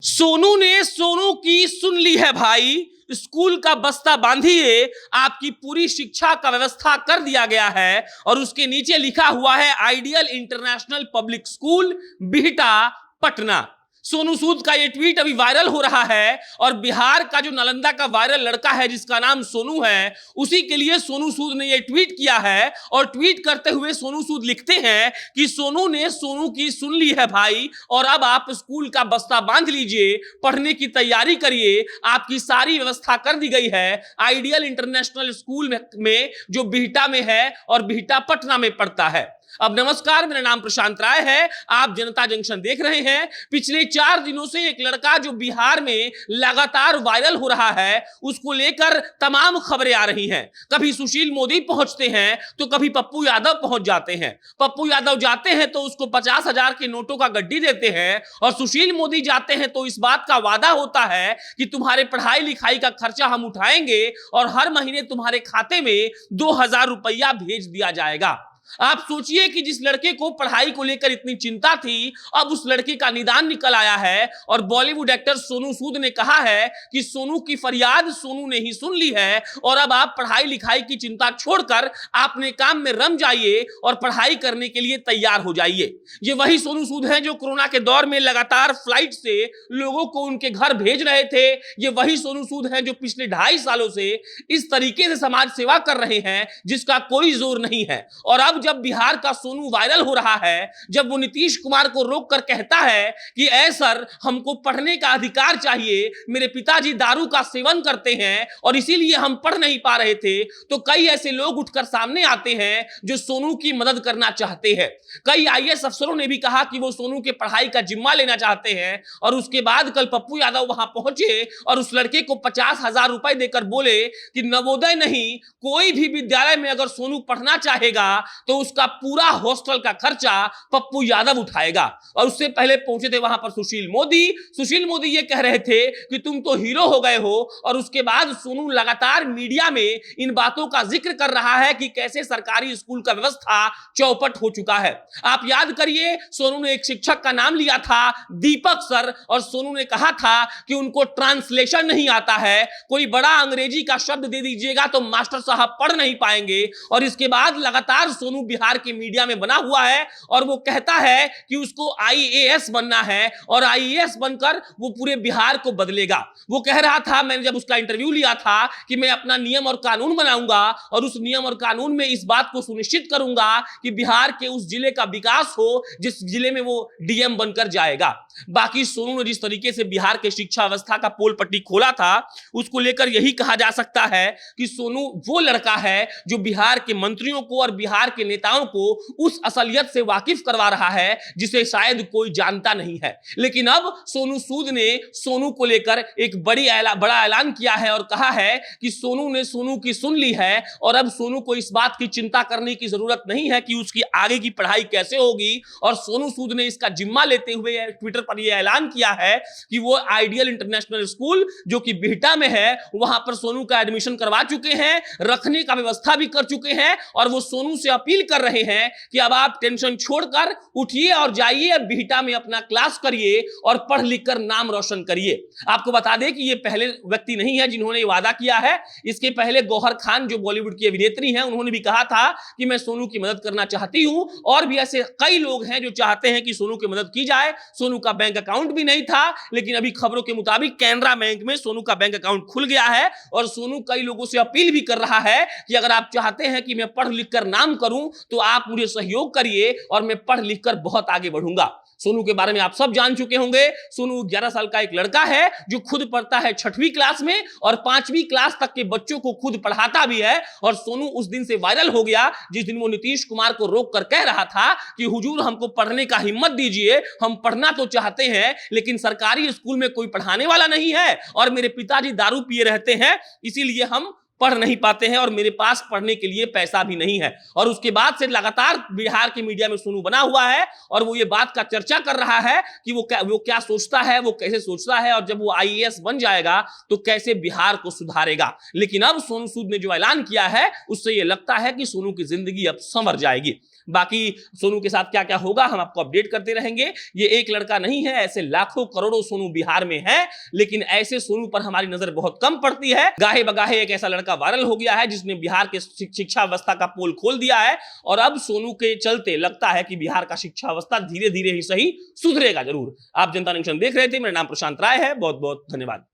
सोनू ने सोनू की सुन ली है भाई। स्कूल का बस्ता बांधिए, आपकी पूरी शिक्षा का व्यवस्था कर दिया गया है और उसके नीचे लिखा हुआ है ideal international public school Bihta Patna. Sonu Sood का ये ट्वीट अभी वायरल हो रहा है और बिहार का जो नालंदा का वायरल लड़का है जिसका नाम सोनू है, उसी के लिए सोनू सूद ने ये ट्वीट किया है। और ट्वीट करते हुए सोनू सूद लिखते हैं कि सोनू ने सोनू की सुन ली है भाई और अब आप स्कूल का बस्ता बांध लीजिए, पढ़ने की तैयारी करिए, आपकी सारी व्यवस्था कर दी गई है आइडियल इंटरनेशनल स्कूल में जो बिहटा में है और बिहटा पटना में पढ़ता है। अब नमस्कार, मेरा नाम प्रशांत राय है, आप जनता जंक्शन देख रहे हैं। पिछले 4 दिनों से एक लड़का जो बिहार में लगातार वायरल हो रहा है, उसको लेकर तमाम खबरें आ रही हैं। कभी सुशील मोदी पहुंचते हैं तो कभी पप्पू यादव पहुंच जाते हैं। पप्पू यादव जाते हैं तो उसको 50,000 के नोटों का गड्डी देते हैं और सुशील मोदी जाते हैं तो इस बात का वादा होता है कि तुम्हारे पढ़ाई लिखाई का खर्चा हम उठाएंगे और हर महीने तुम्हारे खाते में 2,000 रुपया भेज दिया जाएगा। आप सोचिए कि जिस लड़के को पढ़ाई को लेकर इतनी चिंता थी, अब उस लड़के का निदान निकल आया है और बॉलीवुड एक्टर सोनू सूद ने कहा है कि सोनू की फरियाद सोनू ने ही सुन ली है और अब आप पढ़ाई लिखाई की चिंता छोड़कर अपने काम में रम जाइए और पढ़ाई करने के लिए तैयार हो जाइए। ये वही सोनू सूद है जो कोरोना के दौर में लगातार फ्लाइट से लोगों को उनके घर भेज रहे थे। ये वही सोनू सूद है जो पिछले 2.5 सालों से इस तरीके से समाज सेवा कर रहे हैं जिसका कोई जोर नहीं है। और अब जब बिहार का सोनू वायरल हो रहा है, जब वो नीतीश कुमार को रोककर कहता है कि ऐ सर, हमको पढ़ने का अधिकार चाहिए, मेरे पिताजी दारू का सेवन करते हैं और इसीलिए हम पढ़ नहीं पा रहे थे, तो कई ऐसे लोग उठकर सामने आते हैं जो सोनू की मदद करना चाहते हैं। कई आईएएस अफसरों ने भी कहा कि वो सोनू के पढ़ाई का जिम्मा लेना चाहते हैं और उसके बाद कल पप्पू यादव वहां पहुंचे और उस लड़के को 50,000 रुपए देकर बोले कि नवोदय नहीं, कोई भी विद्यालय में अगर सोनू पढ़ना चाहेगा तो उसका पूरा हॉस्टल का खर्चा पप्पू यादव उठाएगा। और उससे पहले पहुंचे थे वहां पर सुशील मोदी ये कह रहे थे कि तुम तो हीरो हो गए हो और उसके बाद सोनू लगातार मीडिया में इन बातों का जिक्र कर रहा है कि कैसे सरकारी स्कूल का व्यवस्था चौपट हो चुका है। आप याद करिए, सोनू ने एक शिक्षक का नाम लिया था, दीपक सर, और सोनू ने कहा था कि उनको ट्रांसलेशन नहीं आता है, कोई बड़ा अंग्रेजी का शब्द दे दीजिएगा तो मास्टर साहब पढ़ नहीं पाएंगे। और इसके बाद लगातार सोनू बिहार के मीडिया में बना हुआ है और वो कहता है कि उसको आईएएस बनना है और आईएएस बनकर वो पूरे बिहार को बदलेगा। वो कह रहा था, मैंने जब उसका इंटरव्यू लिया था, कि मैं अपना नियम और कानून बनाऊंगा और उस नियम और कानून में इस बात को सुनिश्चित करूंगा कि बिहार के उस जिले का विकास हो जिस जिले में वो डीएम बनकर जाएगा। बाकी सोनू ने जिस तरीके से बिहार के शिक्षा व्यवस्था का पोल पट्टी खोला था, उसको लेकर यही कहा जा सकता है कि सोनू वो लड़का है जो बिहार के मंत्रियों को और बिहार के नेताओं को उस असलियत से वाकिफ करवा रहा है जिसे शायद कोई जानता नहीं है। लेकिन अब सोनू सूद ने सोनू को लेकर एक बड़ा ऐलान किया है और कहा है कि सोनू ने सोनू की सुन ली है और अब सोनू को इस बात की चिंता करने की जरूरत नहीं है कि उसकी आगे की पढ़ाई कैसे होगी। और सोनू सूद ने इसका जिम्मा लेते हुए ट्विटर पर यह ऐलान किया है कि वो आइडियल इंटरनेशनल स्कूल जो कि बिहटा में है, वहां पर सोनू का एडमिशन करवा चुके हैं, रखने का व्यवस्था भी कर चुके हैं और वो सोनू से अपील कर रहे हैं कि अब आप टेंशन छोड़कर उठिए और जाइए, बिहटा में अपना क्लास करिए और पढ़ लिख कर नाम रोशन करिए। आपको बता दें कि ये पहले व्यक्ति नहीं है जिन्होंने वादा किया है। इसके पहले गौहर खान जो बॉलीवुड की अभिनेत्री हैं, उन्होंने भी कहा था कि मैं सोनू की मदद करना चाहती हूं और भी ऐसे कई लोग हैं जो चाहते हैं कि सोनू की मदद की जाए। सोनू का बैंक अकाउंट भी नहीं था, लेकिन अभी खबरों के मुताबिक कैनरा बैंक में सोनू का बैंक अकाउंट खुल गया है और सोनू कई लोगों से अपील भी कर रहा है कि अगर आप चाहते हैं कि मैं पढ़ लिख कर नाम करूं तो आप मुझे सहयोग करिए और मैं पढ़ लिख कर बहुत आगे बढ़ूंगा। सोनू के बारे में आप सब जान चुके होंगे। सोनू 11 साल का एक लड़का है जो खुद पढ़ता है 6वीं क्लास में और 5वीं क्लास तक के बच्चों को खुद पढ़ाता भी है। और सोनू उस दिन से वायरल हो गया जिस दिन वो नीतीश कुमार को रोक कर कह रहा था कि हुजूर, हमको पढ़ने का हिम्मत दीजिए, हम पढ़ना तो चाहते हैं लेकिन सरकारी स्कूल में कोई पढ़ाने वाला नहीं है और मेरे पिताजी दारू पिए रहते हैं, इसीलिए हम पढ़ नहीं पाते हैं और मेरे पास पढ़ने के लिए पैसा भी नहीं है। और उसके बाद से लगातार बिहार के मीडिया में सोनू बना हुआ है और वो ये बात का चर्चा कर रहा है कि वो क्या सोचता है, वो कैसे सोचता है और जब वो आईएएस बन जाएगा तो कैसे बिहार को सुधारेगा। लेकिन अब सोनू सूद ने जो ऐलान किया है उससे ये लगता है कि सोनू की जिंदगी अब संवर जाएगी। बाकी सोनू के साथ क्या क्या होगा हम आपको अपडेट करते रहेंगे। ये एक लड़का नहीं है, ऐसे लाखों करोड़ों सोनू बिहार में है, लेकिन ऐसे सोनू पर हमारी नजर बहुत कम पड़ती है। गाहे बगाहे एक ऐसा लड़का वायरल हो गया है जिसने बिहार के शिक्षा व्यवस्था का पोल खोल दिया है, और अब सोनू के चलते लगता है कि बिहार का शिक्षा व्यवस्था धीरे धीरे ही सही सुधरेगा जरूर। आप जनता जंक्शन देख रहे थे, मेरा नाम प्रशांत राय है, बहुत बहुत धन्यवाद।